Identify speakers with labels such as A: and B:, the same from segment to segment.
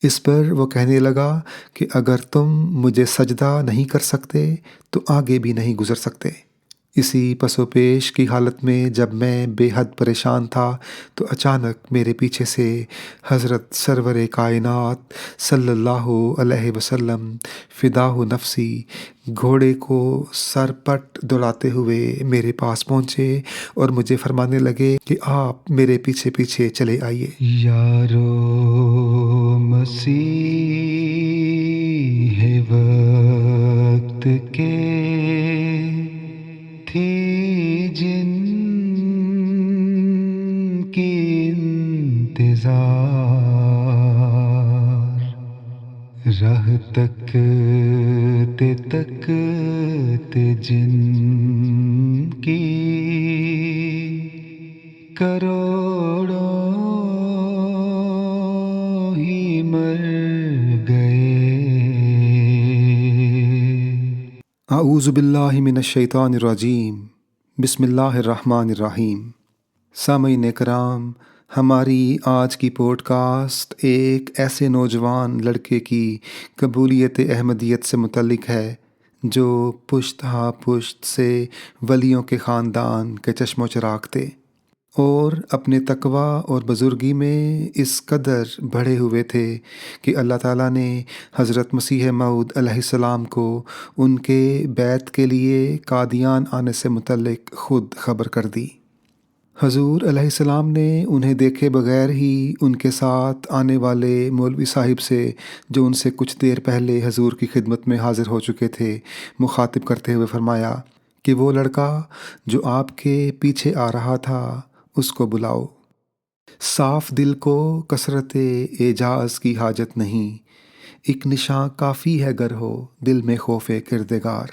A: اس پر وہ کہنے لگا کہ اگر تم مجھے سجدہ نہیں کر سکتے تو آگے بھی نہیں گزر سکتے۔ اسی پس و پیش کی حالت میں جب میں بے حد پریشان تھا تو اچانک میرے پیچھے سے حضرت سرور کائنات صلی اللہ علیہ وسلم فداہ نفسی گھوڑے کو سر پٹ دوڑاتے ہوئے میرے پاس پہنچے اور مجھے فرمانے لگے کہ آپ میرے پیچھے پیچھے چلے آئیے۔ یارو مسیح وقت کے تھی جن کی انتظار، راہ تکتے تکتے جن کی کروڑوں ہی مر گئے۔ اعوذ باللہ من الشیطان الرجیم، بسم اللہ الرحمن الرحیم۔ سامعین کرام، ہماری آج کی پوڈ کاسٹ ایک ایسے نوجوان لڑکے کی قبولیت احمدیت سے متعلق ہے جو پشت ہا پشت سے ولیوں کے خاندان کے چشم و چراغ تھے اور اپنے تقوی اور بزرگی میں اس قدر بڑھے ہوئے تھے کہ اللہ تعالیٰ نے حضرت مسیح موعود علیہ السلام کو ان کے بیعت کے لیے قادیان آنے سے متعلق خود خبر کر دی۔ حضور علیہ السلام نے انہیں دیکھے بغیر ہی ان کے ساتھ آنے والے مولوی صاحب سے، جو ان سے کچھ دیر پہلے حضور کی خدمت میں حاضر ہو چکے تھے، مخاطب کرتے ہوئے فرمایا کہ وہ لڑکا جو آپ کے پیچھے آ رہا تھا اس کو بلاؤ۔ صاف دل کو کثرت اعجاز کی حاجت نہیں، ایک نشاں کافی ہے گر ہو دل میں خوف کردگار۔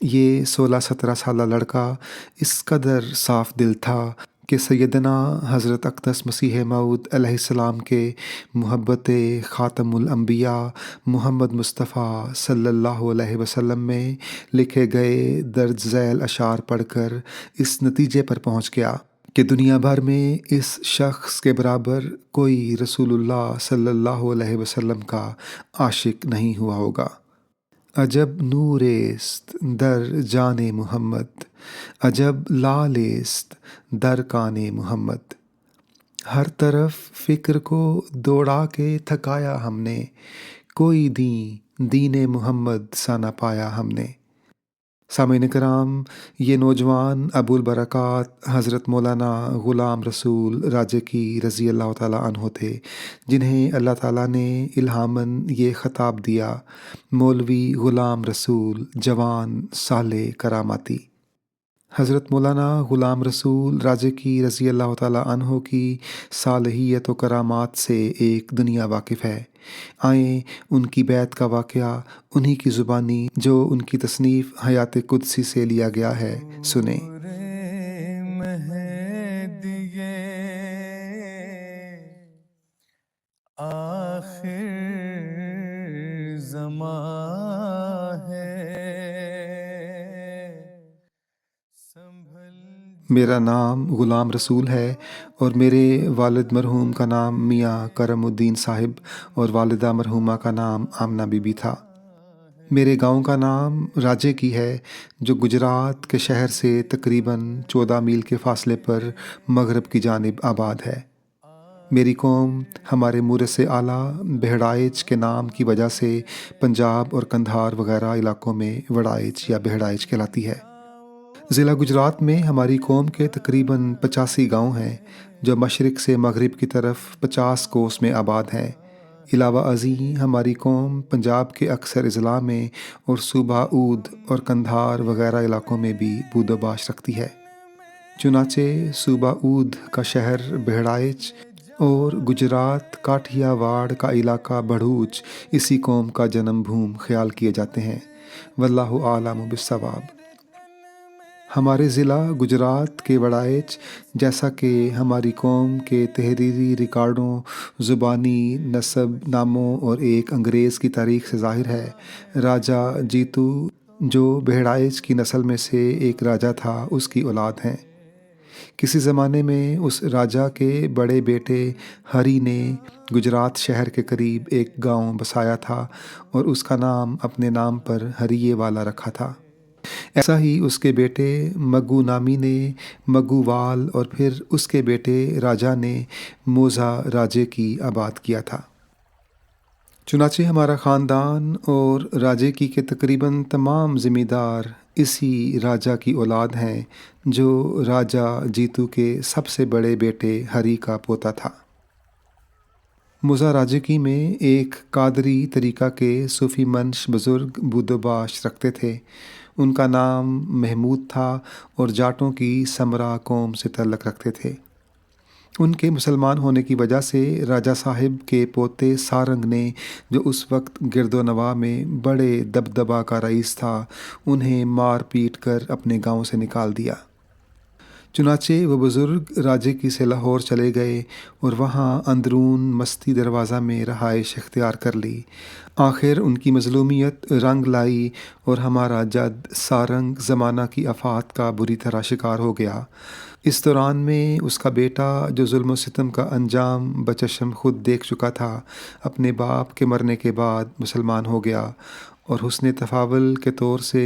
A: یہ 16-17 سالہ لڑکا اس قدر صاف دل تھا کہ سیدنا حضرت اقدس مسیح موعود علیہ السلام کے محبت خاتم الانبیاء محمد مصطفیٰ صلی اللہ علیہ وسلم میں لکھے گئے درج ذیل اشعار پڑھ کر اس نتیجے پر پہنچ گیا کہ دنیا بھر میں اس شخص کے برابر کوئی رسول اللہ صلی اللہ علیہ وسلم کا عاشق نہیں ہوا ہوگا۔ عجب نوریست در جان محمد، عجب لعلیست در کان محمد۔ ہر طرف فکر کو دوڑا کے تھکایا ہم نے، کوئی دین محمد سا نہ پایا ہم نے۔ سامعین کرام، یہ نوجوان ابو البرکات حضرت مولانا غلام رسول راجکی رضی اللہ تعالیٰ عنہ تھے، جنہیں اللہ تعالیٰ نے الہاماً یہ خطاب دیا، مولوی غلام رسول جوان صالح کراماتی۔ حضرت مولانا غلام رسول راجکی رضی اللہ تعالیٰ عنہ کی صالحیت و کرامات سے ایک دنیا واقف ہے۔ آئیں ان کی بیعت کا واقعہ انہی کی زبانی، جو ان کی تصنیف حیات قدسی سے لیا گیا ہے، سنیں۔ آخر زمان ہے، میرا نام غلام رسول ہے اور میرے والد مرحوم کا نام میاں کرم الدین صاحب اور والدہ مرحومہ کا نام آمنہ بی بی تھا۔ میرے گاؤں کا نام راجے کی ہے، جو گجرات کے شہر سے تقریباً 14 میل کے فاصلے پر مغرب کی جانب آباد ہے۔ میری قوم ہمارے مورث اعلیٰ بہڑائچ کے نام کی وجہ سے پنجاب اور قندھار وغیرہ علاقوں میں وڑائچ یا بہڑائچ کہلاتی ہے۔ ضلع گجرات میں ہماری قوم کے تقریباً 85 گاؤں ہیں، جو مشرق سے مغرب کی طرف 50 کوس میں آباد ہیں۔ علاوہ ازیں ہماری قوم پنجاب کے اکثر اضلاع میں اور صوبہ اودھ اور قندھار وغیرہ علاقوں میں بھی بود و باش رکھتی ہے۔ چنانچہ صوبہ اودھ کا شہر بہڑائچ اور گجرات کاٹھیا واڑ کا علاقہ بھڑوچ اسی قوم کا جنم بھوم خیال کیے جاتے ہیں۔ واللہ اعلم بالصواب۔ ہمارے ضلع گجرات کے وڑائچ، جیسا کہ ہماری قوم کے تحریری ریکارڈوں، زبانی نسب ناموں اور ایک انگریز کی تاریخ سے ظاہر ہے، راجہ جیتو جو بہڑائچ کی نسل میں سے ایک راجہ تھا، اس کی اولاد ہیں۔ کسی زمانے میں اس راجا کے بڑے بیٹے ہری نے گجرات شہر کے قریب ایک گاؤں بسایا تھا اور اس کا نام اپنے نام پر ہریے والا رکھا تھا۔ ایسا ہی اس کے بیٹے مگو نامی نے مگو وال اور پھر اس کے بیٹے راجا نے موزا راجے کی آباد کیا تھا۔ چنانچہ ہمارا خاندان اور راجے کی کے تقریباً تمام ذمہ دار اسی راجا کی اولاد ہیں جو راجا جیتو کے سب سے بڑے بیٹے ہری کا پوتا تھا۔ موزا راجکی میں ایک قادری طریقہ کے صوفی منش بزرگ بودوباش رکھتے تھے۔ ان کا نام محمود تھا اور جاٹوں کی سمرا قوم سے تعلق رکھتے تھے۔ ان کے مسلمان ہونے کی وجہ سے راجا صاحب کے پوتے سارنگ نے، جو اس وقت گرد و نواح میں بڑے دبدبہ کا رئیس تھا، انہیں مار پیٹ کر اپنے گاؤں سے نکال دیا۔ چنانچہ وہ بزرگ راجکی سے لاہور چلے گئے اور وہاں اندرون مستی دروازہ میں رہائش اختیار کر لی۔ آخر ان کی مظلومیت رنگ لائی اور ہمارا جد سارنگ زمانہ کی آفات کا بری طرح شکار ہو گیا۔ اس دوران میں اس کا بیٹا، جو ظلم و ستم کا انجام بچشم خود دیکھ چکا تھا، اپنے باپ کے مرنے کے بعد مسلمان ہو گیا اور حسن تفاول کے طور سے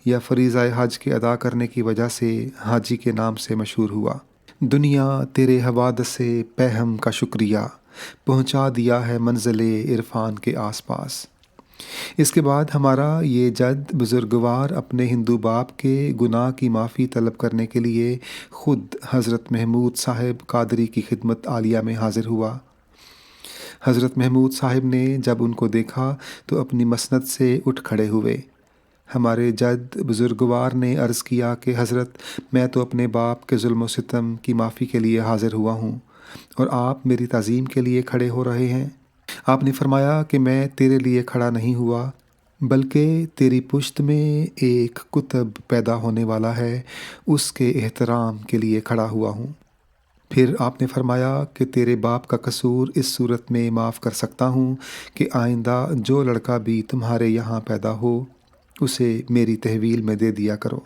A: یا فریضہ حج کے ادا کرنے کی وجہ سے حاجی کے نام سے مشہور ہوا۔ دنیا تیرے حوادث سے پہم کا شکریہ، پہنچا دیا ہے منزل عرفان کے آس پاس۔ اس کے بعد ہمارا یہ جد بزرگوار اپنے ہندو باپ کے گناہ کی معافی طلب کرنے کے لیے خود حضرت محمود صاحب قادری کی خدمت عالیہ میں حاضر ہوا۔ حضرت محمود صاحب نے جب ان کو دیکھا تو اپنی مسند سے اٹھ کھڑے ہوئے۔ ہمارے جد بزرگوار نے عرض کیا کہ حضرت، میں تو اپنے باپ کے ظلم و ستم کی معافی کے لیے حاضر ہوا ہوں اور آپ میری تعظیم کے لیے کھڑے ہو رہے ہیں۔ آپ نے فرمایا کہ میں تیرے لیے کھڑا نہیں ہوا، بلکہ تیری پشت میں ایک کتب پیدا ہونے والا ہے، اس کے احترام کے لیے کھڑا ہوا ہوں۔ پھر آپ نے فرمایا کہ تیرے باپ کا قصور اس صورت میں معاف کر سکتا ہوں کہ آئندہ جو لڑکا بھی تمہارے یہاں پیدا ہو اسے میری تحویل میں دے دیا کرو۔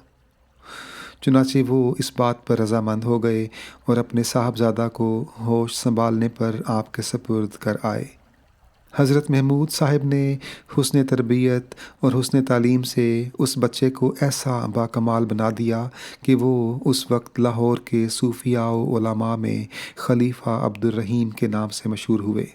A: چنانچہ وہ اس بات پر رضامند ہو گئے اور اپنے صاحبزادہ کو ہوش سنبھالنے پر آپ کے سپرد کر آئے۔ حضرت محمود صاحب نے حسن تربیت اور حسن تعلیم سے اس بچے کو ایسا باکمال بنا دیا کہ وہ اس وقت لاہور کے صوفیاء و علماء میں خلیفہ عبد الرحیم کے نام سے مشہور ہوئے۔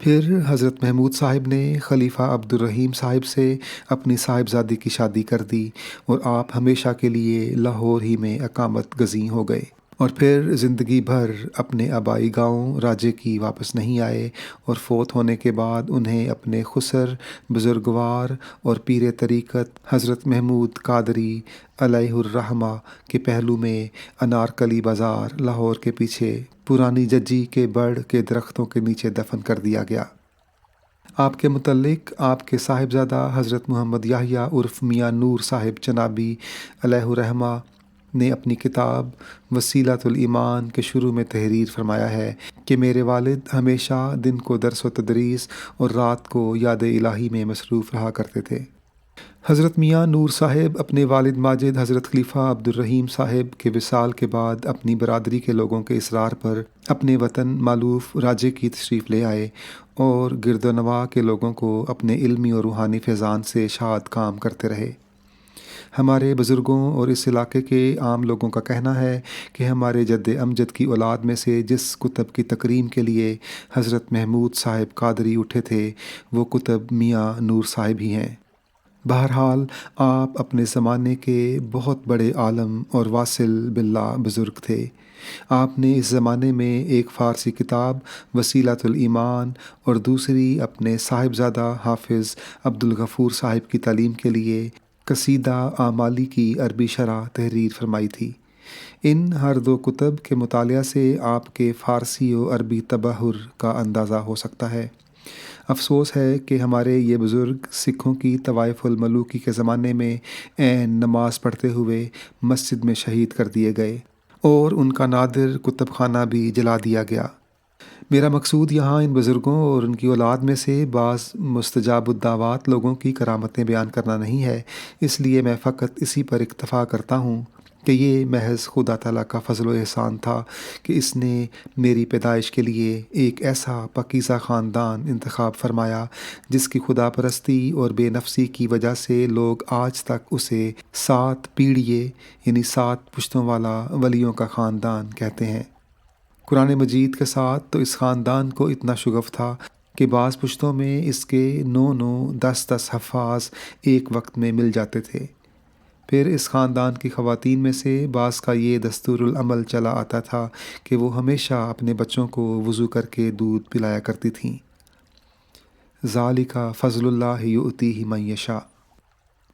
A: پھر حضرت محمود صاحب نے خلیفہ عبد الرحیم صاحب سے اپنی صاحبزادی کی شادی کر دی اور آپ ہمیشہ کے لیے لاہور ہی میں اقامت گزین ہو گئے اور پھر زندگی بھر اپنے آبائی گاؤں راجے کی واپس نہیں آئے، اور فوت ہونے کے بعد انہیں اپنے خسر بزرگوار اور پیر طریقت حضرت محمود قادری علیہ الرحمہ کے پہلو میں انارکلی بازار لاہور کے پیچھے پرانی ججی کے بڑ کے درختوں کے نیچے دفن کر دیا گیا۔ آپ کے متعلق آپ کے صاحبزادہ حضرت محمد یحییٰ عرف میاں نور صاحب چنابی علیہ الرحمہ نے اپنی کتاب وسیلۃ الایمان کے شروع میں تحریر فرمایا ہے کہ میرے والد ہمیشہ دن کو درس و تدریس اور رات کو یاد الہی میں مصروف رہا کرتے تھے۔ حضرت میاں نور صاحب اپنے والد ماجد حضرت خلیفہ عبد الرحیم صاحب کے وصال کے بعد اپنی برادری کے لوگوں کے اصرار پر اپنے وطن مالوف راجے کی تشریف لے آئے اور گرد و نواح کے لوگوں کو اپنے علمی اور روحانی فیضان سے شاد کام کرتے رہے۔ ہمارے بزرگوں اور اس علاقے کے عام لوگوں کا کہنا ہے کہ ہمارے جد امجد کی اولاد میں سے جس کتب کی تکریم کے لیے حضرت محمود صاحب قادری اٹھے تھے وہ کتب میاں نور صاحب ہی ہیں۔ بہرحال آپ اپنے زمانے کے بہت بڑے عالم اور واصل باللہ بزرگ تھے۔ آپ نے اس زمانے میں ایک فارسی کتاب وسیلۃ الایمان اور دوسری اپنے صاحبزادہ حافظ عبد الغفور صاحب کی تعلیم کے لیے قصیدہ اعمالی کی عربی شرح تحریر فرمائی تھی۔ ان ہر دو کتب کے مطالعہ سے آپ کے فارسی و عربی تبحر کا اندازہ ہو سکتا ہے۔ افسوس ہے کہ ہمارے یہ بزرگ سکھوں کی طوائف الملوکی کے زمانے میں عین نماز پڑھتے ہوئے مسجد میں شہید کر دیے گئے اور ان کا نادر کتب خانہ بھی جلا دیا گیا۔ میرا مقصود یہاں ان بزرگوں اور ان کی اولاد میں سے بعض مستجاب الدعوات لوگوں کی کرامتیں بیان کرنا نہیں ہے، اس لیے میں فقط اسی پر اکتفا کرتا ہوں کہ یہ محض خدا تعالیٰ کا فضل و احسان تھا کہ اس نے میری پیدائش کے لیے ایک ایسا پاکیزہ خاندان انتخاب فرمایا جس کی خدا پرستی اور بے نفسی کی وجہ سے لوگ آج تک اسے 7 پیڑھیے یعنی 7 پشتوں والا ولیوں کا خاندان کہتے ہیں۔ قرآن مجید کے ساتھ تو اس خاندان کو اتنا شغف تھا کہ بعض پشتوں میں اس کے 9 10 حفاظ ایک وقت میں مل جاتے تھے۔ پھر اس خاندان کی خواتین میں سے بعض کا یہ دستور العمل چلا آتا تھا کہ وہ ہمیشہ اپنے بچوں کو وضو کر کے دودھ پلایا کرتی تھیں۔ ذالک فضل اللہ یؤتیہ من یشاء۔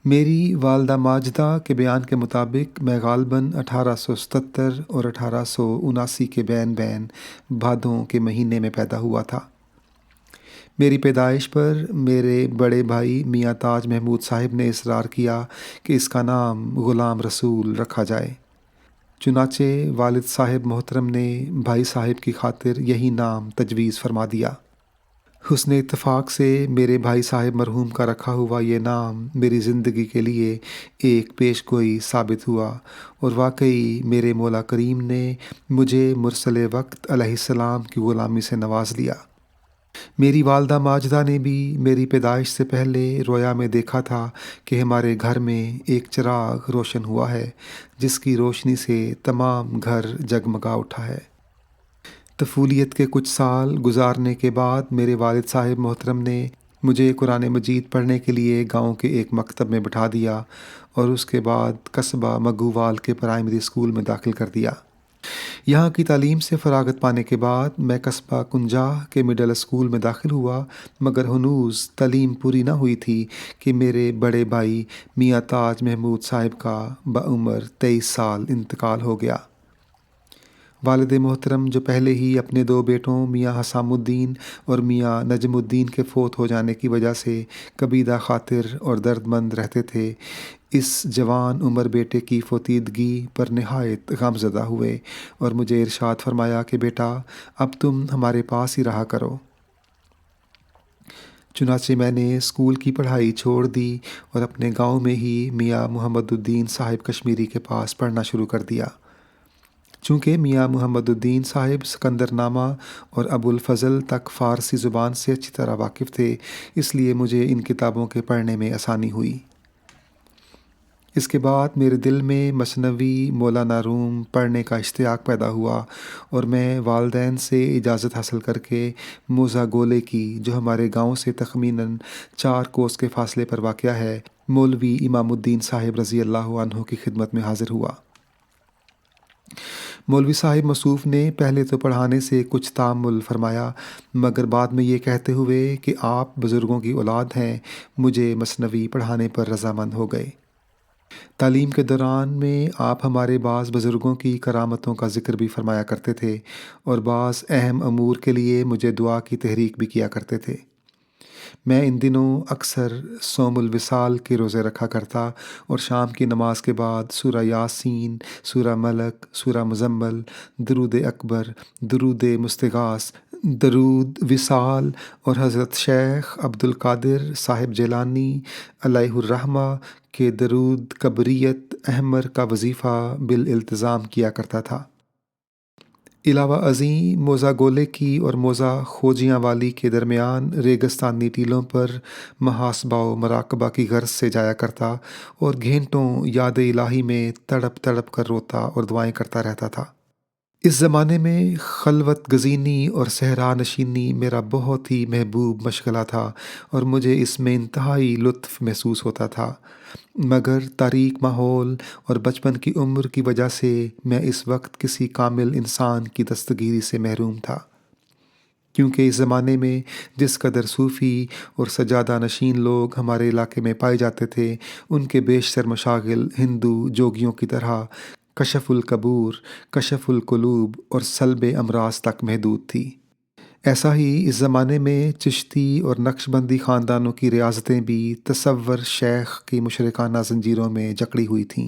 A: میری والدہ ماجدہ کے بیان کے مطابق میں غالباً 1877 اور 1879 کے بین بھادوں کے مہینے میں پیدا ہوا تھا۔ میری پیدائش پر میرے بڑے بھائی میاں تاج محمود صاحب نے اصرار کیا کہ اس کا نام غلام رسول رکھا جائے۔ چنانچہ والد صاحب محترم نے بھائی صاحب کی خاطر یہی نام تجویز فرما دیا۔ حسن اتفاق سے میرے بھائی صاحب مرحوم کا رکھا ہوا یہ نام میری زندگی کے لیے ایک پیش گوئی ثابت ہوا، اور واقعی میرے مولا کریم نے مجھے مرسل وقت علیہ السلام کی غلامی سے نواز لیا۔ میری والدہ ماجدہ نے بھی میری پیدائش سے پہلے رویا میں دیکھا تھا کہ ہمارے گھر میں ایک چراغ روشن ہوا ہے جس کی روشنی سے تمام گھر جگمگا اٹھا ہے۔ طفولیت کے کچھ سال گزارنے کے بعد میرے والد صاحب محترم نے مجھے قرآن مجید پڑھنے کے لیے گاؤں کے ایک مکتب میں بٹھا دیا اور اس کے بعد قصبہ مگووال کے پرائمری اسکول میں داخل کر دیا۔ یہاں کی تعلیم سے فراغت پانے کے بعد میں قصبہ کنجاہ کے مڈل اسکول میں داخل ہوا، مگر ہنوز تعلیم پوری نہ ہوئی تھی کہ میرے بڑے بھائی میاں تاج محمود صاحب کا بعمر 23 سال انتقال ہو گیا۔ والد محترم جو پہلے ہی اپنے 2 بیٹوں میاں حسام الدین اور میاں نجم الدین کے فوت ہو جانے کی وجہ سے کبیدہ خاطر اور درد مند رہتے تھے، اس جوان عمر بیٹے کی فوتیدگی پر نہایت غمزدہ ہوئے اور مجھے ارشاد فرمایا کہ بیٹا اب تم ہمارے پاس ہی رہا کرو۔ چنانچہ میں نے اسکول کی پڑھائی چھوڑ دی اور اپنے گاؤں میں ہی میاں محمد الدین صاحب کشمیری کے پاس پڑھنا شروع کر دیا۔ چونکہ میاں محمد الدین صاحب سکندر نامہ اور ابو الفضل تک فارسی زبان سے اچھی طرح واقف تھے، اس لیے مجھے ان کتابوں کے پڑھنے میں آسانی ہوئی۔ اس کے بعد میرے دل میں مثنوی مولانا روم پڑھنے کا اشتیاق پیدا ہوا اور میں والدین سے اجازت حاصل کر کے موزہ گولے کی، جو ہمارے گاؤں سے تخمیناً 4 کوس کے فاصلے پر واقع ہے، مولوی امام الدین صاحب رضی اللہ عنہ کی خدمت میں حاضر ہوا۔ مولوی صاحب موصوف نے پہلے تو پڑھانے سے کچھ تامل فرمایا، مگر بعد میں یہ کہتے ہوئے کہ آپ بزرگوں کی اولاد ہیں، مجھے مثنوی پڑھانے پر رضامند ہو گئے۔ تعلیم کے دوران میں آپ ہمارے بعض بزرگوں کی کرامتوں کا ذکر بھی فرمایا کرتے تھے اور بعض اہم امور کے لیے مجھے دعا کی تحریک بھی کیا کرتے تھے۔ میں ان دنوں اکثر صوم الوصال کے روزے رکھا کرتا اور شام کی نماز کے بعد سورہ یاسین، سورہ ملک، سورہ مزمل، درود اکبر، درود مستغاث، درود وصال اور حضرت شیخ عبد القادر صاحب جیلانی علیہ الرحمہ کے درود قبریت احمر کا وظیفہ بالالتزام کیا کرتا تھا۔ علاوہ ازیں موزہ گولے کی اور موزہ خوجیاں والی کے درمیان ریگستانی ٹیلوں پر محاسبہ و مراقبہ کی غرض سے جایا کرتا اور گھنٹوں یاد الہی میں تڑپ تڑپ کر روتا اور دعائیں کرتا رہتا تھا۔ اس زمانے میں خلوت گزینی اور صحرا نشینی میرا بہت ہی محبوب مشغلہ تھا اور مجھے اس میں انتہائی لطف محسوس ہوتا تھا، مگر تاریک ماحول اور بچپن کی عمر کی وجہ سے میں اس وقت کسی کامل انسان کی دستگیری سے محروم تھا، کیونکہ اس زمانے میں جس قدر صوفی اور سجادہ نشین لوگ ہمارے علاقے میں پائے جاتے تھے، ان کے بیشتر مشاغل ہندو جوگیوں کی طرح کشف القبور، کشف القلوب اور سلب امراض تک محدود تھی۔ ایسا ہی اس زمانے میں چشتی اور نقشبندی خاندانوں کی ریاستیں بھی تصور شیخ کی مشرکانہ زنجیروں میں جکڑی ہوئی تھیں۔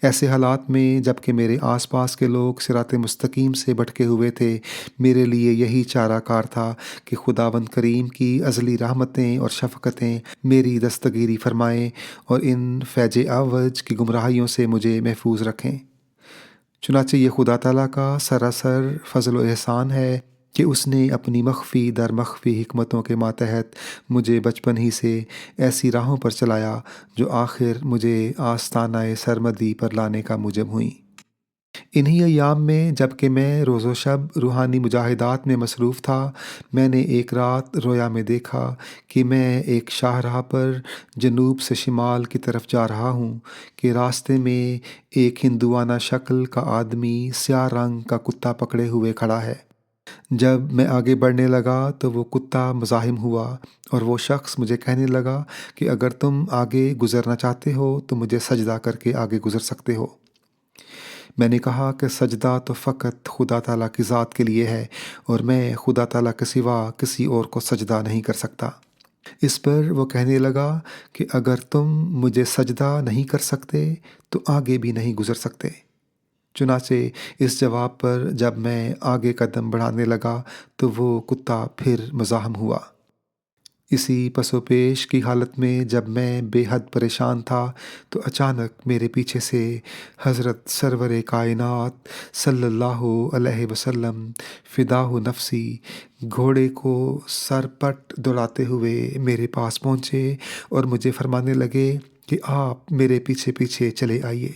A: ایسے حالات میں جب کہ میرے آس پاس کے لوگ صراط مستقیم سے بھٹکے ہوئے تھے، میرے لیے یہی چارہ کار تھا کہ خداوند کریم کی ازلی رحمتیں اور شفقتیں میری دستگیری فرمائیں اور ان فیض اعوج کی گمراہیوں سے مجھے محفوظ رکھیں۔ چنانچہ یہ خدا تعالیٰ کا سراسر فضل و احسان ہے کہ اس نے اپنی مخفی در مخفی حکمتوں کے ماتحت مجھے بچپن ہی سے ایسی راہوں پر چلایا جو آخر مجھے آستانہ سرمدی پر لانے کا موجب ہوئیں۔ انہی ایام میں جب کہ میں روز و شب روحانی مجاہدات میں مصروف تھا، میں نے ایک رات رویا میں دیکھا کہ میں ایک شاہراہ پر جنوب سے شمال کی طرف جا رہا ہوں کہ راستے میں ایک ہندوانہ شکل کا آدمی سیاہ رنگ کا کتا پکڑے ہوئے کھڑا ہے۔ جب میں آگے بڑھنے لگا تو وہ کتا مزاحم ہوا اور وہ شخص مجھے کہنے لگا کہ اگر تم آگے گزرنا چاہتے ہو تو مجھے سجدہ کر کے آگے گزر سکتے ہو۔ میں نے کہا کہ سجدہ تو فقط خدا تعالیٰ کی ذات کے لیے ہے اور میں خدا تعالیٰ کے سوا کسی اور کو سجدہ نہیں کر سکتا۔ اس پر وہ کہنے لگا کہ اگر تم مجھے سجدہ نہیں کر سکتے تو آگے بھی نہیں گزر سکتے۔ چنانچہ اس جواب پر جب میں آگے قدم بڑھانے لگا تو وہ کتا پھر مزاحم ہوا۔ اسی پس و پیش کی حالت میں جب میں بے حد پریشان تھا تو اچانک میرے پیچھے سے حضرت سرور کائنات صلی اللہ علیہ وسلم فداہ نفسی گھوڑے کو سر پٹ دوڑاتے ہوئے میرے پاس پہنچے اور مجھے فرمانے لگے کہ آپ میرے پیچھے پیچھے چلے آئیے۔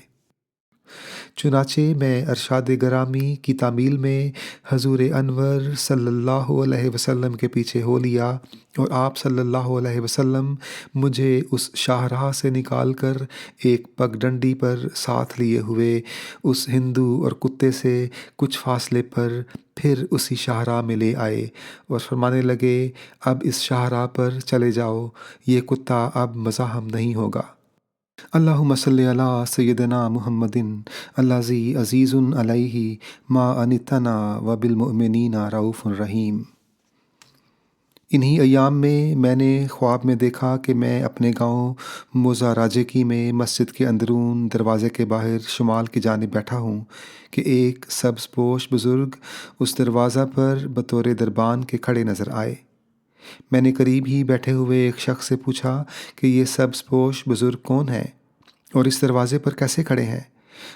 A: چنانچہ میں ارشاد گرامی کی تعمیل میں حضور انور صلی اللہ علیہ وسلم کے پیچھے ہو لیا اور آپ صلی اللہ علیہ وسلم مجھے اس شاہراہ سے نکال کر ایک پگ ڈنڈی پر ساتھ لیے ہوئے اس ہندو اور کتے سے کچھ فاصلے پر پھر اسی شاہراہ میں لے آئے اور فرمانے لگے، اب اس شاہراہ پر چلے جاؤ، یہ کتا اب مزاحم نہیں ہوگا۔ اللہم صلی علی سیدنا محمد الذی عزیز علیہ ما عنتنا وبالمؤمنین رؤوف رحیم۔ انہی ایام میں نے خواب میں دیکھا کہ میں اپنے گاؤں موزہ راجکی میں مسجد کے اندرون دروازے کے باہر شمال کی جانب بیٹھا ہوں کہ ایک سبز پوش بزرگ اس دروازہ پر بطور دربان کے کھڑے نظر آئے۔ میں نے قریب ہی بیٹھے ہوئے ایک شخص سے پوچھا کہ یہ سبز پوش بزرگ کون ہے اور اس دروازے پر کیسے کھڑے ہیں؟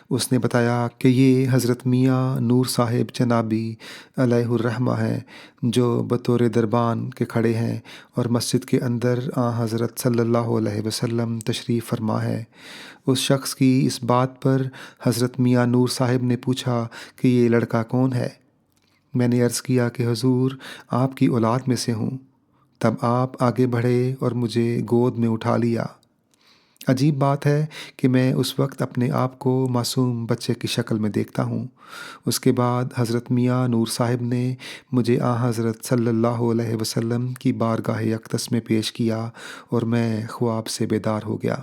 A: اس نے بتایا کہ یہ حضرت میاں نور صاحب چنابی علیہ الرحمہ ہیں جو بطور دربان کے کھڑے ہیں اور مسجد کے اندر حضرت صلی اللہ علیہ وسلم تشریف فرما ہے۔ اس شخص کی اس بات پر حضرت میاں نور صاحب نے پوچھا کہ یہ لڑکا کون ہے؟ میں نے عرض کیا کہ حضور آپ کی اولاد میں سے ہوں۔ تب آپ آگے بڑھے اور مجھے گود میں اٹھا لیا۔ عجیب بات ہے کہ میں اس وقت اپنے آپ کو معصوم بچے کی شکل میں دیکھتا ہوں۔ اس کے بعد حضرت میاں نور صاحب نے مجھے حضرت صلی اللہ علیہ وسلم کی بارگاہ اقدس میں پیش کیا اور میں خواب سے بیدار ہو گیا۔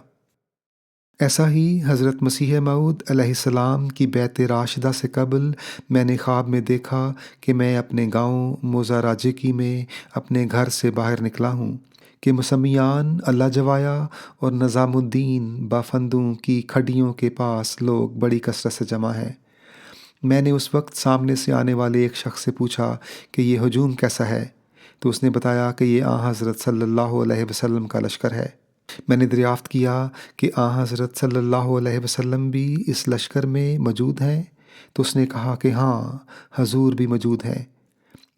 A: ایسا ہی حضرت مسیح موعود علیہ السلام کی بیعت راشدہ سے قبل میں نے خواب میں دیکھا کہ میں اپنے گاؤں موزہ راجکی میں اپنے گھر سے باہر نکلا ہوں کہ مسمیان اللہ جوایا اور نظام الدین بافندوں کی کھڈیوں کے پاس لوگ بڑی کثرت سے جمع ہیں۔ میں نے اس وقت سامنے سے آنے والے ایک شخص سے پوچھا کہ یہ ہجوم کیسا ہے، تو اس نے بتایا کہ یہ حضرت صلی اللہ علیہ وسلم کا لشکر ہے۔ میں نے دریافت کیا کہ حضرت صلی اللہ علیہ وسلم بھی اس لشکر میں موجود ہیں؟ تو اس نے کہا کہ ہاں، حضور بھی موجود ہیں۔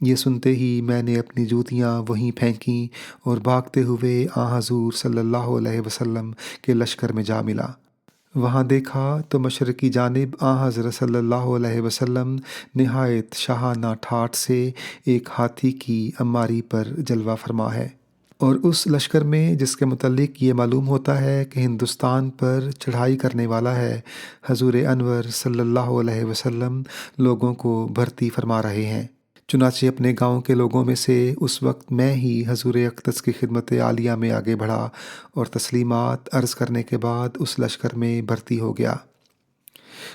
A: یہ سنتے ہی میں نے اپنی جوتیاں وہیں پھینکیں اور بھاگتے ہوئے حضور صلی اللہ علیہ وسلم کے لشکر میں جا ملا۔ وہاں دیکھا تو مشرقی جانب حضرت صلی اللہ علیہ وسلم نہایت شاہانہ ٹھاٹھ سے ایک ہاتھی کی اماری پر جلوہ فرما ہے، اور اس لشکر میں جس کے متعلق یہ معلوم ہوتا ہے کہ ہندوستان پر چڑھائی کرنے والا ہے، حضور انور صلی اللہ علیہ وسلم لوگوں کو بھرتی فرما رہے ہیں۔ چنانچہ اپنے گاؤں کے لوگوں میں سے اس وقت میں ہی حضور اقدس کی خدمت عالیہ میں آگے بڑھا اور تسلیمات عرض کرنے کے بعد اس لشکر میں بھرتی ہو گیا۔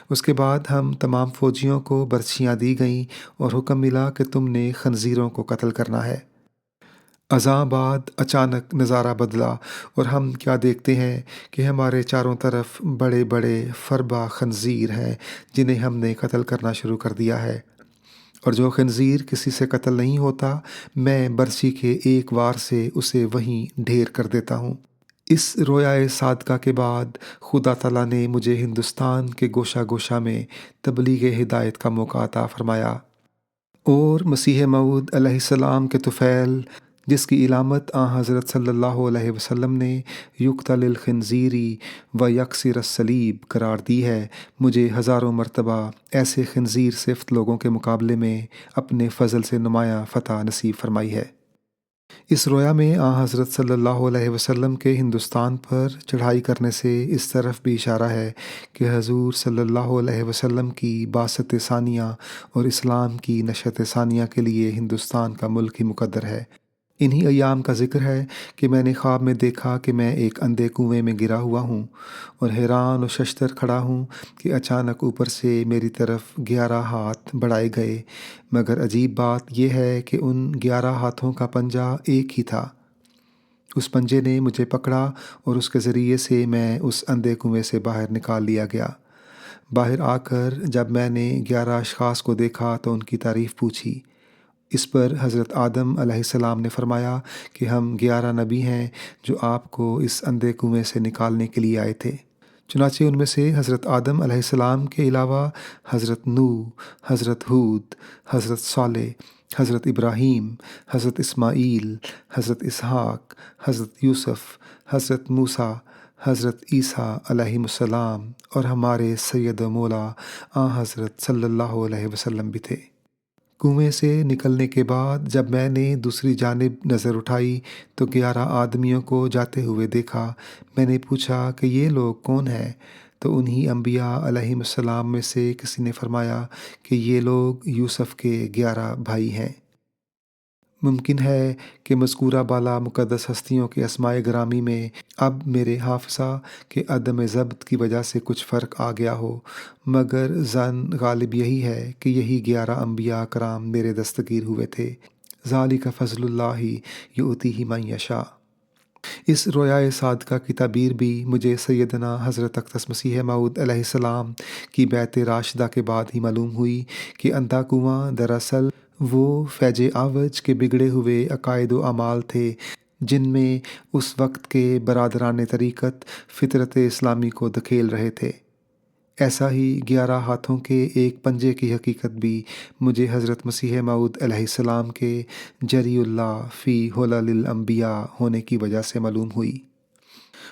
A: اس کے بعد ہم تمام فوجیوں کو برچیاں دی گئیں اور حکم ملا کہ تم نے خنزیروں کو قتل کرنا ہے۔ ازاں بعد اچانک نظارہ بدلا اور ہم کیا دیکھتے ہیں کہ ہمارے چاروں طرف بڑے بڑے فربا خنزیر ہیں جنہیں ہم نے قتل کرنا شروع کر دیا ہے، اور جو خنزیر کسی سے قتل نہیں ہوتا میں برچی کے ایک وار سے اسے وہیں ڈھیر کر دیتا ہوں۔ اس رویائے صادقہ کے بعد خدا تعالیٰ نے مجھے ہندوستان کے گوشہ گوشہ میں تبلیغ ہدایت کا موقع عطا فرمایا، اور مسیح موعود علیہ السلام کے طفیل جس کی علامت حضرت صلی اللہ علیہ وسلم نے یقتل الخنزیری و یکسر الصلیب قرار دی ہے، مجھے ہزاروں مرتبہ ایسے خنزیر صفت لوگوں کے مقابلے میں اپنے فضل سے نمایاں فتح نصیب فرمائی ہے۔ اس رویا میں حضرت صلی اللہ علیہ وسلم کے ہندوستان پر چڑھائی کرنے سے اس طرف بھی اشارہ ہے کہ حضور صلی اللہ علیہ وسلم کی بعثت ثانیہ اور اسلام کی نشأت ثانیہ کے لیے ہندوستان کا ملک ہی مقدر ہے۔ انہی ایام کا ذکر ہے کہ میں نے خواب میں دیکھا کہ میں ایک اندھے کنویں میں گرا ہوا ہوں اور حیران و ششدر کھڑا ہوں کہ اچانک اوپر سے میری طرف 11 ہاتھ بڑھائے گئے، مگر عجیب بات یہ ہے کہ ان 11 ہاتھوں کا پنجہ ایک ہی تھا۔ اس پنجے نے مجھے پکڑا اور اس کے ذریعے سے میں اس اندھے کنویں سے باہر نکال لیا گیا۔ باہر آ کر جب میں نے 11 اشخاص کو دیکھا تو ان کی تعریف پوچھی۔ اس پر حضرت آدم علیہ السلام نے فرمایا کہ ہم 11 نبی ہیں جو آپ کو اس اندھے کنویں سے نکالنے کے لیے آئے تھے۔ چنانچہ ان میں سے حضرت آدم علیہ السلام کے علاوہ حضرت نوح، حضرت ہود، حضرت صالح، حضرت ابراہیم، حضرت اسماعیل، حضرت اسحاق، حضرت یوسف، حضرت موسیٰ، حضرت عیسیٰ علیہ السلام اور ہمارے سید و مولا حضرت صلی اللہ علیہ وسلم بھی تھے۔ کنویں سے نکلنے کے بعد جب میں نے دوسری جانب نظر اٹھائی تو 11 آدمیوں کو جاتے ہوئے دیکھا۔ میں نے پوچھا کہ یہ لوگ کون ہیں؟ تو انہی انبیاء علیہم السلام میں سے کسی نے فرمایا کہ یہ لوگ یوسف کے 11 بھائی ہیں۔ ممکن ہے کہ مذکورہ بالا مقدس ہستیوں کے اسماء گرامی میں اب میرے حافظہ کے عدم ضبط کی وجہ سے کچھ فرق آ گیا ہو، مگر ظن غالب یہی ہے کہ یہی 11 انبیاء کرام میرے دستگیر ہوئے تھے۔ ذالک فضل اللہ یؤتیہ من یشاء۔ اس رویائے صادقہ کی تعبیر بھی مجھے سیدنا حضرت اقدس مسیح موعود علیہ السلام کی بیعت راشدہ کے بعد ہی معلوم ہوئی کہ اندھا کنواں دراصل وہ فیض آوج کے بگڑے ہوئے عقائد و اعمال تھے جن میں اس وقت کے برادران طریقت فطرت اسلامی کو دھکیل رہے تھے۔ ایسا ہی 11 ہاتھوں کے ایک پنجے کی حقیقت بھی مجھے حضرت مسیح موعود علیہ السلام کے جری اللہ فی حلل الانبیاء ہونے کی وجہ سے معلوم ہوئی،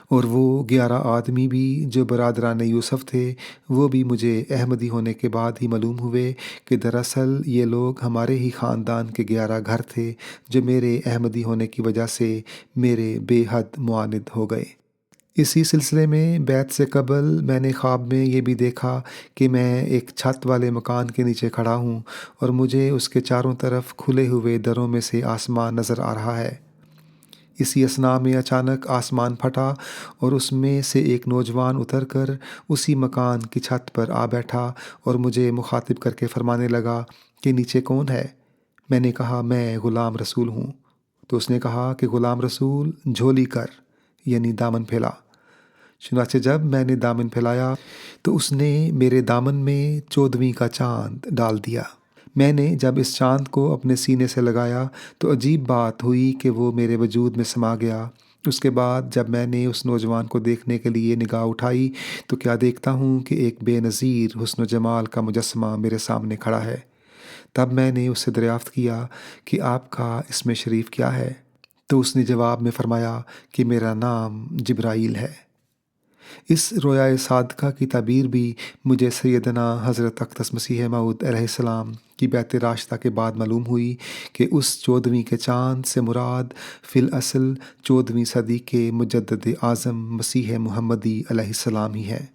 A: اور وہ 11 آدمی بھی جو برادران یوسف تھے وہ بھی مجھے احمدی ہونے کے بعد ہی معلوم ہوئے کہ دراصل یہ لوگ ہمارے ہی خاندان کے 11 گھر تھے جو میرے احمدی ہونے کی وجہ سے میرے بے حد معاند ہو گئے۔ اسی سلسلے میں بیعت سے قبل میں نے خواب میں یہ بھی دیکھا کہ میں ایک چھت والے مکان کے نیچے کھڑا ہوں اور مجھے اس کے چاروں طرف کھلے ہوئے دروں میں سے آسمان نظر آ رہا ہے۔ اسی اثناء میں اچانک آسمان پھٹا اور اس میں سے ایک نوجوان اتر کر اسی مکان کی چھت پر آ بیٹھا اور مجھے مخاطب کر کے فرمانے لگا کہ نیچے کون ہے؟ میں نے کہا میں غلام رسول ہوں۔ تو اس نے کہا کہ غلام رسول جھولی کر، یعنی دامن پھیلا۔ چنانچہ جب میں نے دامن پھیلایا تو اس نے میرے دامن میں 14ویں کا چاند ڈال دیا۔ میں نے جب اس چاند کو اپنے سینے سے لگایا تو عجیب بات ہوئی کہ وہ میرے وجود میں سما گیا۔ اس کے بعد جب میں نے اس نوجوان کو دیکھنے کے لیے نگاہ اٹھائی تو کیا دیکھتا ہوں کہ ایک بے نظیر حسن و جمال کا مجسمہ میرے سامنے کھڑا ہے۔ تب میں نے اس سے دریافت کیا کہ آپ کا اسم شریف کیا ہے؟ تو اس نے جواب میں فرمایا کہ میرا نام جبرائیل ہے۔ اس رویائے صادقہ کی تعبیر بھی مجھے سیدنا حضرت اقدس مسیح موعود علیہ السلام کی بیعت راشدہ کے بعد معلوم ہوئی کہ اس 14ویں کے چاند سے مراد فی الاصل 14ویں صدی کے مجدد اعظم مسیح محمدی علیہ السلام ہی ہے۔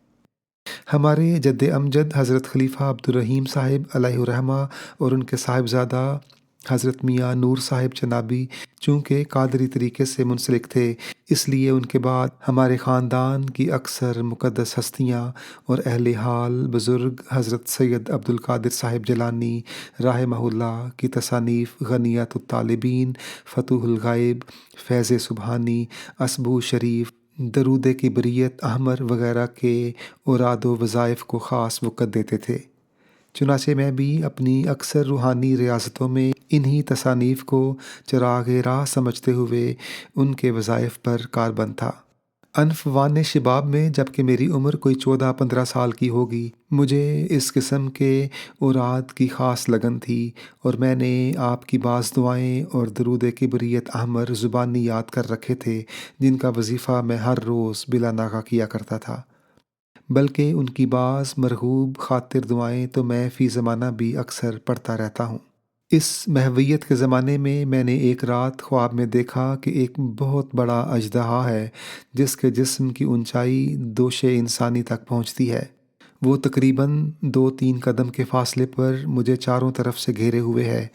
A: ہمارے جد امجد حضرت خلیفہ عبدالرحیم صاحب علیہ الرحمہ اور ان کے صاحبزادہ حضرت میاں نور صاحب چنابی چونکہ قادری طریقے سے منسلک تھے اس لیے ان کے بعد ہمارے خاندان کی اکثر مقدس ہستیاں اور اہل حال بزرگ حضرت سید عبد القادر صاحب جیلانی رحمہ اللہ کی تصانیف غنیت الطالبین، فتوح الغائب، فیض سبحانی، اسبو شریف، درود کبریت احمر وغیرہ کے اوراد و وظائف کو خاص وقت دیتے تھے۔ چنانچہ میں بھی اپنی اکثر روحانی ریاستوں میں انہی تصانیف کو چراغ راہ سمجھتے ہوئے ان کے وظائف پر کاربند تھا۔ انفوان شباب میں جب کہ میری عمر کوئی 14-15 سال کی ہوگی، مجھے اس قسم کے اوراد کی خاص لگن تھی اور میں نے آپ کی بعض دعائیں اور درود کبریت احمر زبانی یاد کر رکھے تھے، جن کا وظیفہ میں ہر روز بلا ناغہ کیا کرتا تھا۔ بلکہ ان کی بعض مرغوب خاطر دعائیں تو میں فی زمانہ بھی اکثر پڑھتا رہتا ہوں۔ اس محویت کے زمانے میں نے ایک رات خواب میں دیکھا کہ ایک بہت بڑا اژدہا ہے جس کے جسم کی اونچائی دوش انسانی تک پہنچتی ہے۔ وہ تقریباً 2-3 قدم کے فاصلے پر مجھے چاروں طرف سے گھیرے ہوئے ہے۔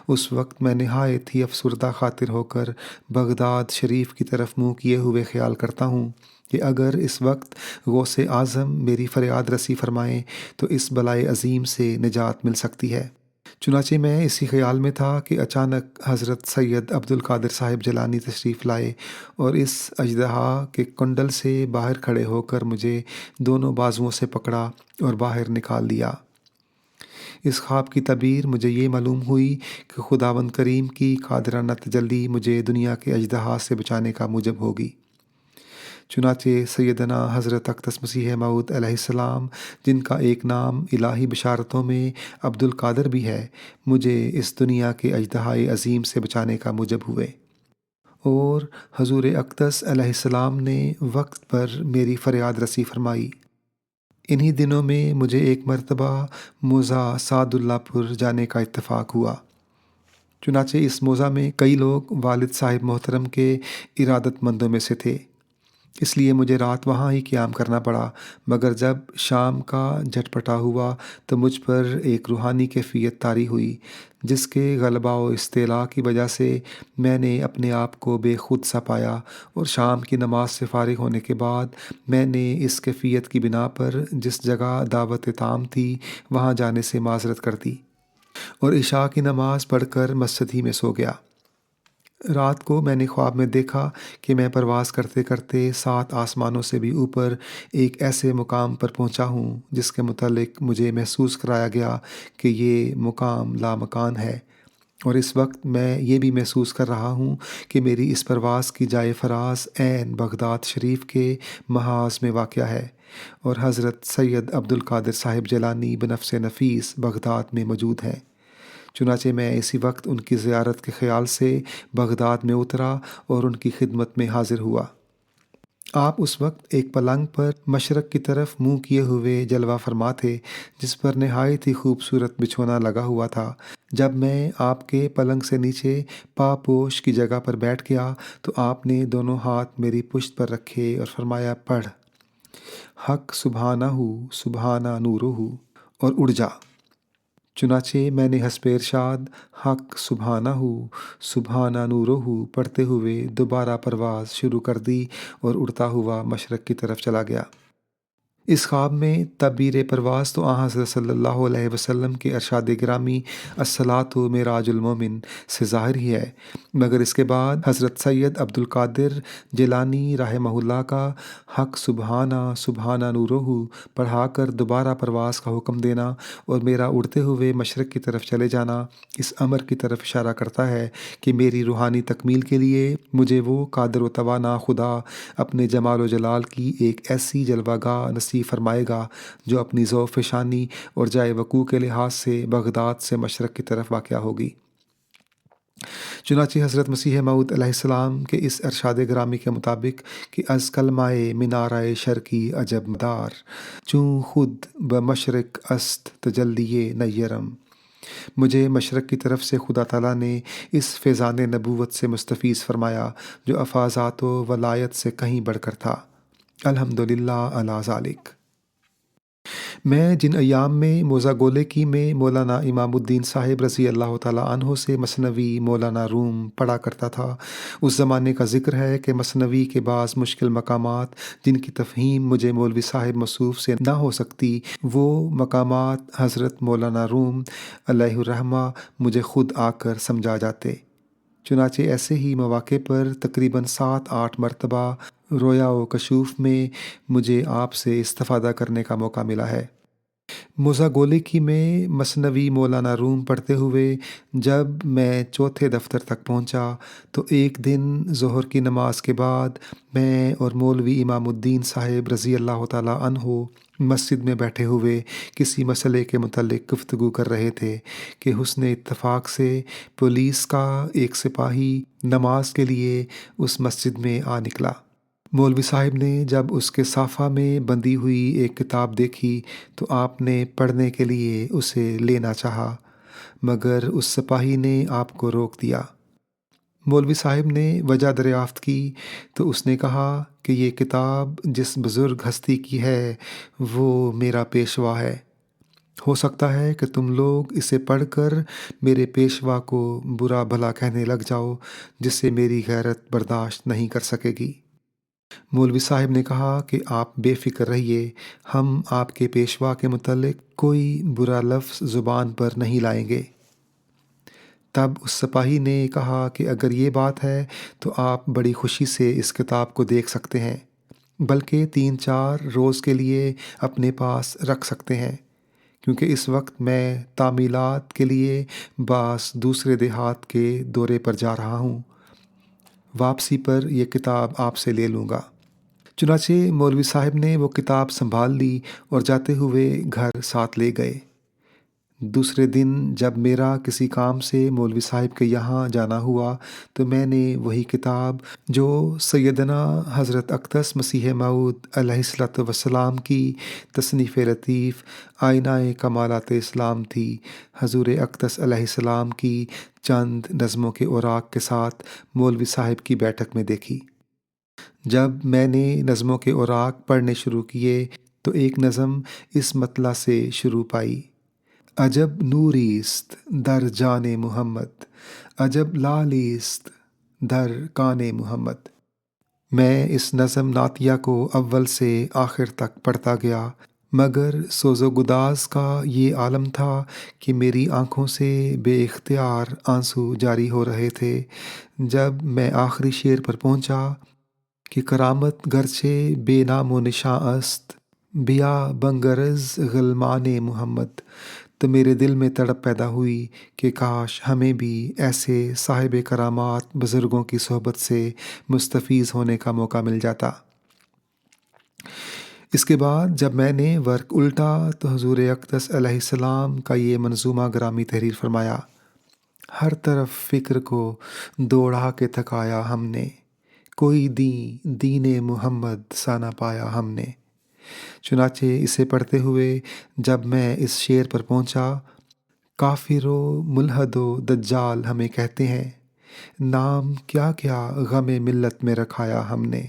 A: اس وقت میں نہایت ہی افسردہ خاطر ہو کر بغداد شریف کی طرف منہ کیے ہوئے خیال کرتا ہوں کہ اگر اس وقت غوث اعظم میری فریاد رسی فرمائیں تو اس بلائے عظیم سے نجات مل سکتی ہے۔ چنانچہ میں اسی خیال میں تھا کہ اچانک حضرت سید عبد القادر صاحب جیلانی تشریف لائے اور اس اژدہا کے کنڈل سے باہر کھڑے ہو کر مجھے دونوں بازوؤں سے پکڑا اور باہر نکال دیا۔ اس خواب کی تعبیر مجھے یہ معلوم ہوئی کہ خداوند کریم کی قادرانہ تجلی مجھے دنیا کے اژدہا سے بچانے کا موجب ہوگی۔ چنانچہ سیدنا حضرت اقدس مسیح موعود علیہ السلام، جن کا ایک نام الہی بشارتوں میں عبد القادر بھی ہے، مجھے اس دنیا کے اژدہائے عظیم سے بچانے کا موجب ہوئے، اور حضور اقدس علیہ السلام نے وقت پر میری فریاد رسی فرمائی۔ انہی دنوں میں مجھے ایک مرتبہ موضع سعد اللہ پور جانے کا اتفاق ہوا۔ چنانچہ اس موضع میں کئی لوگ والد صاحب محترم کے ارادت مندوں میں سے تھے، اس لیے مجھے رات وہاں ہی قیام کرنا پڑا، مگر جب شام کا جھٹپٹا ہوا تو مجھ پر ایک روحانی کیفیت طاری ہوئی، جس کے غلبہ و استعلاء کی وجہ سے میں نے اپنے آپ کو بے خود سا پایا، اور شام کی نماز سے فارغ ہونے کے بعد میں نے اس کیفیت کی بنا پر جس جگہ دعوت طعام تھی وہاں جانے سے معذرت کر دی اور عشاء کی نماز پڑھ کر مسجد ہی میں سو گیا۔ رات کو میں نے خواب میں دیکھا کہ میں پرواز کرتے کرتے 7 آسمانوں سے بھی اوپر ایک ایسے مقام پر پہنچا ہوں جس کے متعلق مجھے محسوس کرایا گیا کہ یہ مقام لامکان ہے، اور اس وقت میں یہ بھی محسوس کر رہا ہوں کہ میری اس پرواز کی جائے فراز عین بغداد شریف کے محاذ میں واقع ہے، اور حضرت سید عبد القادر صاحب جیلانی بنفس نفیس بغداد میں موجود ہیں۔ چنانچہ میں اسی وقت ان کی زیارت کے خیال سے بغداد میں اترا اور ان کی خدمت میں حاضر ہوا۔ آپ اس وقت ایک پلنگ پر مشرق کی طرف منہ کیے ہوئے جلوہ فرما تھے، جس پر نہایت ہی خوبصورت بچھونا لگا ہوا تھا۔ جب میں آپ کے پلنگ سے نیچے پا پوش کی جگہ پر بیٹھ گیا تو آپ نے دونوں ہاتھ میری پشت پر رکھے اور فرمایا، پڑھ، حق سبحانہ سبحانہ نورہ، اور اڑ جا۔ چنانچہ میں نے حسب ارشاد حق سبحانہ سبحانہ نورہ پڑھتے ہوئے دوبارہ پرواز شروع کر دی اور اڑتا ہوا مشرق کی طرف چلا گیا۔ اس خواب میں تعبیر پرواز تو آن حضرت صلی اللہ علیہ وسلم کے ارشاد گرامی الصلاۃ معراج المومن سے ظاہر ہی ہے، مگر اس کے بعد حضرت سید عبد القادر جیلانی رحمہ اللہ کا حق سبحانہ سبحانہ نورہ پڑھا کر دوبارہ پرواز کا حکم دینا اور میرا اڑتے ہوئے مشرق کی طرف چلے جانا اس امر کی طرف اشارہ کرتا ہے کہ میری روحانی تکمیل کے لیے مجھے وہ قادر و توانا خدا اپنے جمال و جلال کی ایک ایسی جلوہ گاہ نصیب فرمائے گا جو اپنی ذوف شانی اور جائے وقوع کے لحاظ سے بغداد سے مشرق کی طرف واقع ہوگی۔ چنانچہ حضرت مسیح موعود علیہ السلام کے اس ارشاد گرامی کے مطابق کہ از کلمہ منارۂ شرقی عجب مدار، چوں خود بمشرق است تجلی نیرم، مجھے مشرق کی طرف سے خدا تعالیٰ نے اس فیضان نبوت سے مستفیض فرمایا جو افاضات و ولایت سے کہیں بڑھ کر تھا۔ الحمدللہ علی ذالک۔ میں جن ایام میں موزہ گولیکی میں مولانا امام الدین صاحب رضی اللہ تعالیٰ عنہ سے مثنوی مولانا روم پڑھا کرتا تھا، اس زمانے کا ذکر ہے کہ مثنوی کے بعض مشکل مقامات جن کی تفہیم مجھے مولوی صاحب موصوف سے نہ ہو سکتی، وہ مقامات حضرت مولانا روم علیہ الرحمہ مجھے خود آ کر سمجھا جاتے۔ چنانچہ ایسے ہی مواقع پر تقریباً 7-8 مرتبہ رویا و کشوف میں مجھے آپ سے استفادہ کرنے کا موقع ملا ہے۔ موزہ گولیکی میں مثنوی مولانا روم پڑھتے ہوئے جب میں چوتھے دفتر تک پہنچا تو ایک دن ظہر کی نماز کے بعد میں اور مولوی امام الدین صاحب رضی اللہ تعالیٰ عنہ مسجد میں بیٹھے ہوئے کسی مسئلے کے متعلق گفتگو کر رہے تھے کہ حسن اتفاق سے پولیس کا ایک سپاہی نماز کے لیے اس مسجد میں آ نکلا۔ مولوی صاحب نے جب اس کے صافہ میں بندھی ہوئی ایک کتاب دیکھی تو آپ نے پڑھنے کے لیے اسے لینا چاہا، مگر اس سپاہی نے آپ کو روک دیا۔ مولوی صاحب نے وجہ دریافت کی تو اس نے کہا کہ یہ کتاب جس بزرگ ہستی کی ہے وہ میرا پیشوا ہے۔ ہو سکتا ہے کہ تم لوگ اسے پڑھ کر میرے پیشوا کو برا بھلا کہنے لگ جاؤ، جس سے میری غیرت برداشت نہیں کر سکے گی۔ مولوی صاحب نے کہا کہ آپ بے فکر رہیے، ہم آپ کے پیشوا کے متعلق کوئی برا لفظ زبان پر نہیں لائیں گے۔ تب اس سپاہی نے کہا کہ اگر یہ بات ہے تو آپ بڑی خوشی سے اس کتاب کو دیکھ سکتے ہیں، بلکہ 3-4 روز کے لیے اپنے پاس رکھ سکتے ہیں، کیونکہ اس وقت میں تعمیلات کے لیے بعض دوسرے دیہات کے دورے پر جا رہا ہوں، واپسی پر یہ کتاب آپ سے لے لوں گا۔ چنانچہ مولوی صاحب نے وہ کتاب سنبھال لی اور جاتے ہوئے گھر ساتھ لے گئے۔ دوسرے دن جب میرا کسی کام سے مولوی صاحب کے یہاں جانا ہوا تو میں نے وہی کتاب جو سیدنا حضرت اقدس مسیح موعود علیہ الصلوۃ والسلام کی تصنیف لطیف آئینہ کمالات اسلام تھی، حضور اقدس علیہ السلام کی چند نظموں کے اوراق کے ساتھ مولوی صاحب کی بیٹھک میں دیکھی۔ جب میں نے نظموں کے اوراق پڑھنے شروع کیے تو ایک نظم اس مطلع سے شروع پائی: عجب نوریست در جان محمد، عجب لالیست در کان محمد۔ میں اس نظم نعتیہ کو اول سے آخر تک پڑھتا گیا، مگر سوز و گداز کا یہ عالم تھا کہ میری آنکھوں سے بے اختیار آنسو جاری ہو رہے تھے۔ جب میں آخری شعر پر پہنچا کہ کرامت گرچہ بے نام و نشاں است، بیا بنگرز غلمان محمد، تو میرے دل میں تڑپ پیدا ہوئی کہ کاش ہمیں بھی ایسے صاحب کرامات بزرگوں کی صحبت سے مستفیض ہونے کا موقع مل جاتا۔ اس کے بعد جب میں نے ورق الٹا تو حضور اقدس علیہ السلام کا یہ منظومہ گرامی تحریر فرمایا: ہر طرف فکر کو دوڑا کے تھکایا ہم نے، کوئی دین محمد سا نہ پایا ہم نے۔ چنانچہ اسے پڑھتے ہوئے جب میں اس شعر پر پہنچا: کافر و ملحد و دجال ہمیں کہتے ہیں، نام کیا کیا غم ملت میں رکھایا ہم نے،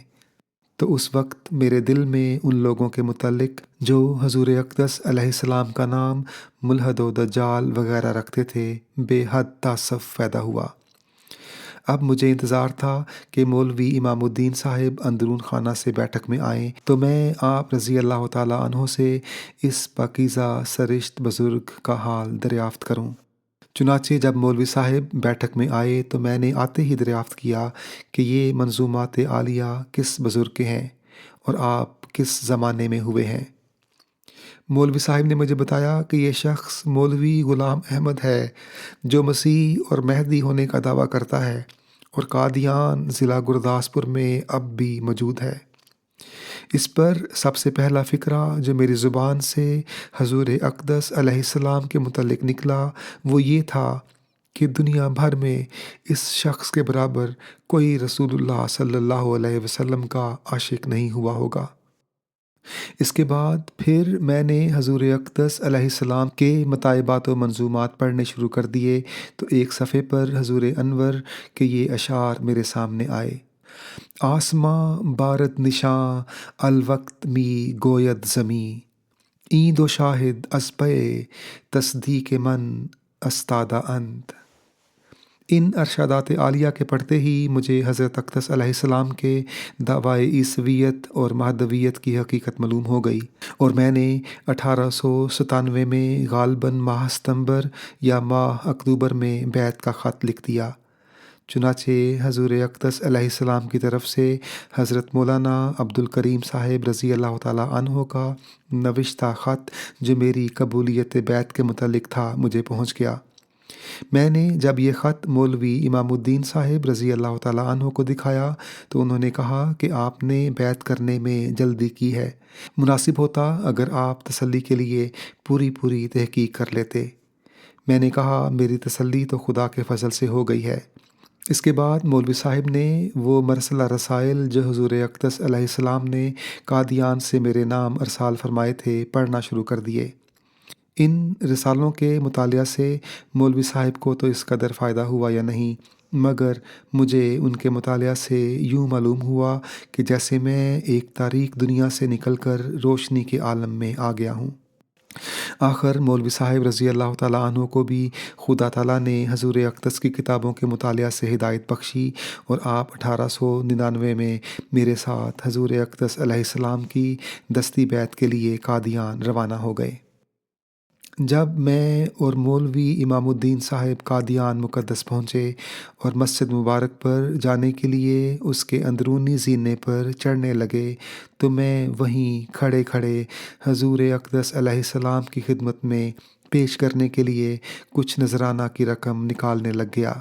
A: تو اس وقت میرے دل میں ان لوگوں کے متعلق جو حضور اقدس علیہ السلام کا نام ملحد و دجال وغیرہ رکھتے تھے بے حد تأسف پیدا ہوا۔ اب مجھے انتظار تھا کہ مولوی امام الدین صاحب اندرون خانہ سے بیٹھک میں آئیں تو میں آپ رضی اللہ تعالیٰ عنہ سے اس پاکیزہ سرشت بزرگ کا حال دریافت کروں۔ چنانچہ جب مولوی صاحب بیٹھک میں آئے تو میں نے آتے ہی دریافت کیا کہ یہ منظومات عالیہ کس بزرگ کے ہیں اور آپ کس زمانے میں ہوئے ہیں۔ مولوی صاحب نے مجھے بتایا کہ یہ شخص مولوی غلام احمد ہے جو مسیح اور مہدی ہونے کا دعویٰ کرتا ہے اور قادیان ضلع گرداسپور میں اب بھی موجود ہے۔ اس پر سب سے پہلا فقرہ جو میری زبان سے حضور اقدس علیہ السلام کے متعلق نکلا وہ یہ تھا کہ دنیا بھر میں اس شخص کے برابر کوئی رسول اللہ صلی اللہ علیہ وسلم کا عاشق نہیں ہوا ہوگا۔ اس کے بعد پھر میں نے حضور اقدس علیہ السلام کے مطالبات و منظومات پڑھنے شروع کر دیے تو ایک صفحے پر حضور انور کے یہ اشعار میرے سامنے آئے: آسماں بارد نشاں الوقت می گوید زمیں، عید و شاہد از پے تصدیق من استادہ انت۔ ان ارشادات عالیہ کے پڑھتے ہی مجھے حضرت اقدس علیہ السلام کے دعوی عیسویت اور مہدویت کی حقیقت معلوم ہو گئی، اور میں نے 1897 میں غالباً ماہ ستمبر یا ماہ اکتوبر میں بیعت کا خط لکھ دیا۔ چنانچہ حضور اقدس علیہ السلام کی طرف سے حضرت مولانا عبد الکریم صاحب رضی اللہ تعالیٰ عنہ کا نوشتہ خط جو میری قبولیت بیعت کے متعلق تھا مجھے پہنچ گیا۔ میں نے جب یہ خط مولوی امام الدین صاحب رضی اللہ تعالیٰ عنہ کو دکھایا تو انہوں نے کہا کہ آپ نے بیعت کرنے میں جلدی کی ہے، مناسب ہوتا اگر آپ تسلی کے لیے پوری تحقیق کر لیتے۔ میں نے کہا میری تسلی تو خدا کے فضل سے ہو گئی ہے۔ اس کے بعد مولوی صاحب نے وہ مرسلہ رسائل جو حضور اقدس علیہ السلام نے قادیان سے میرے نام ارسال فرمائے تھے پڑھنا شروع کر دیے۔ ان رسالوں کے مطالعہ سے مولوی صاحب کو تو اس قدر فائدہ ہوا یا نہیں، مگر مجھے ان کے مطالعہ سے یوں معلوم ہوا کہ جیسے میں ایک تاریک دنیا سے نکل کر روشنی کے عالم میں آ گیا ہوں۔ آخر مولوی صاحب رضی اللہ تعالیٰ عنہ کو بھی خدا تعالیٰ نے حضور اقدس کی کتابوں کے مطالعہ سے ہدایت بخشی، اور آپ 1899 میں میرے ساتھ حضور اقدس علیہ السلام کی دستی بیعت کے لیے قادیان روانہ ہو گئے۔ جب میں اور مولوی امام الدین صاحب قادیان مقدس پہنچے اور مسجد مبارک پر جانے کے لیے اس کے اندرونی زینے پر چڑھنے لگے تو میں وہیں کھڑے کھڑے حضور اقدس علیہ السلام کی خدمت میں پیش کرنے کے لیے کچھ نذرانہ کی رقم نکالنے لگ گیا،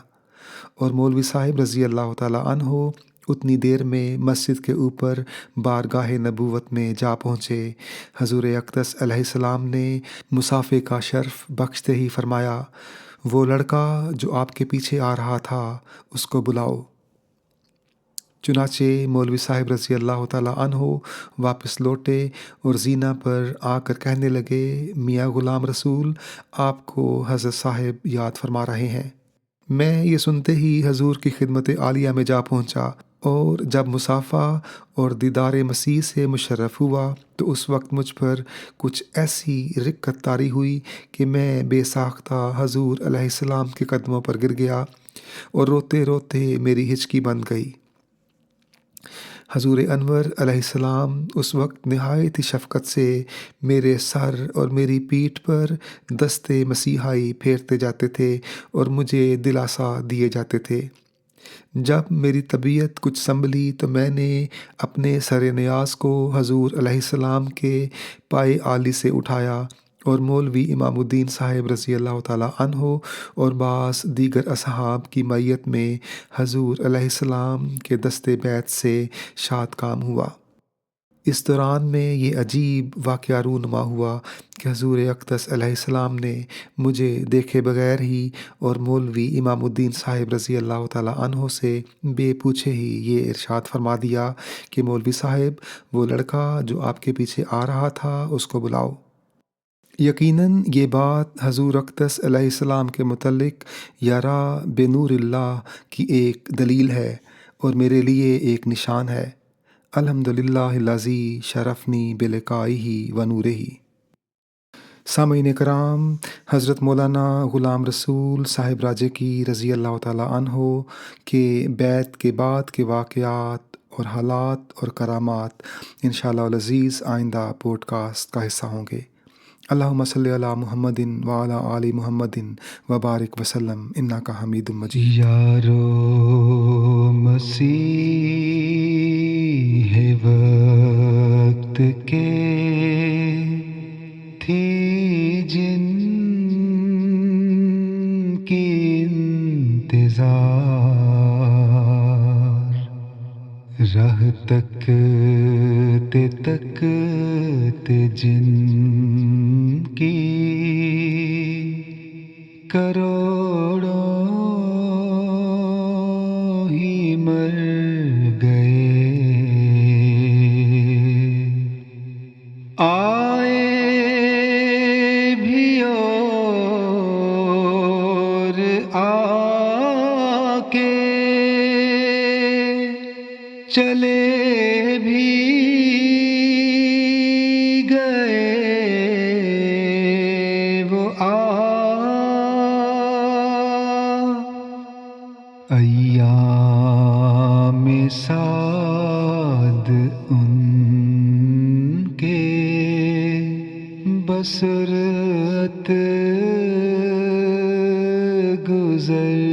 A: اور مولوی صاحب رضی اللہ تعالیٰ عنہ اتنی دیر میں مسجد کے اوپر بارگاہ نبوت میں جا پہنچے۔ حضور اقدس علیہ السلام نے مصافحے کا شرف بخشتے ہی فرمایا، وہ لڑکا جو آپ کے پیچھے آ رہا تھا اس کو بلاؤ۔ چنانچہ مولوی صاحب رضی اللہ تعالیٰ عنہ واپس لوٹے اور زینہ پر آ کر کہنے لگے، میاں غلام رسول آپ کو حضرت صاحب یاد فرما رہے ہیں۔ میں یہ سنتے ہی حضور کی خدمت عالیہ میں جا پہنچا، اور جب مصافحہ اور دیدار مسیح سے مشرف ہوا تو اس وقت مجھ پر کچھ ایسی رقت طاری ہوئی کہ میں بے ساختہ حضور علیہ السلام کے قدموں پر گر گیا، اور روتے روتے میری ہچکی بند گئی۔ حضور انور علیہ السلام اس وقت نہایت ہی شفقت سے میرے سر اور میری پیٹھ پر دست مسیحائی پھیرتے جاتے تھے اور مجھے دلاسا دیے جاتے تھے۔ جب میری طبیعت کچھ سنبھلی تو میں نے اپنے سر نیاز کو حضور علیہ السلام کے پائے عالی سے اٹھایا، اور مولوی امام الدین صاحب رضی اللہ تعالیٰ عنہ اور بعض دیگر اصحاب کی معیت میں حضور علیہ السلام کے دست بیعت سے شاد کام ہوا۔ اس دوران میں یہ عجیب واقعہ رونما ہوا کہ حضور اقدس علیہ السلام نے مجھے دیکھے بغیر ہی اور مولوی امام الدین صاحب رضی اللہ تعالیٰ عنہ سے بے پوچھے ہی یہ ارشاد فرما دیا کہ مولوی صاحب وہ لڑکا جو آپ کے پیچھے آ رہا تھا اس کو بلاؤ۔ یقیناً یہ بات حضور اقدس علیہ السلام کے متعلق یارا بنور اللہ کی ایک دلیل ہے اور میرے لیے ایک نشان ہے۔ الحمدللہ الذی شرفنی بلقائہ و نورہ۔ سامعین کرام، حضرت مولانا غلام رسول صاحب راجے کی رضی اللہ تعالیٰ عنہ کے بیعت کے بعد کے واقعات اور حالات اور کرامات انشاءاللہ العزیز آئندہ پوڈ کاسٹ کا حصہ ہوں گے۔ اللہم صلی علی محمد وعلی آل محمد وبارک وسلم انک حمید مجید۔
B: یارو مسیح وقت کے تھی جن کی انتظار، راہ تکتے تکتے جن کی کروڑوں ہی مر گئے، آئے بھی اور آ کے چلے بھی گئے۔ ایام سعد ان کے بصورت گزر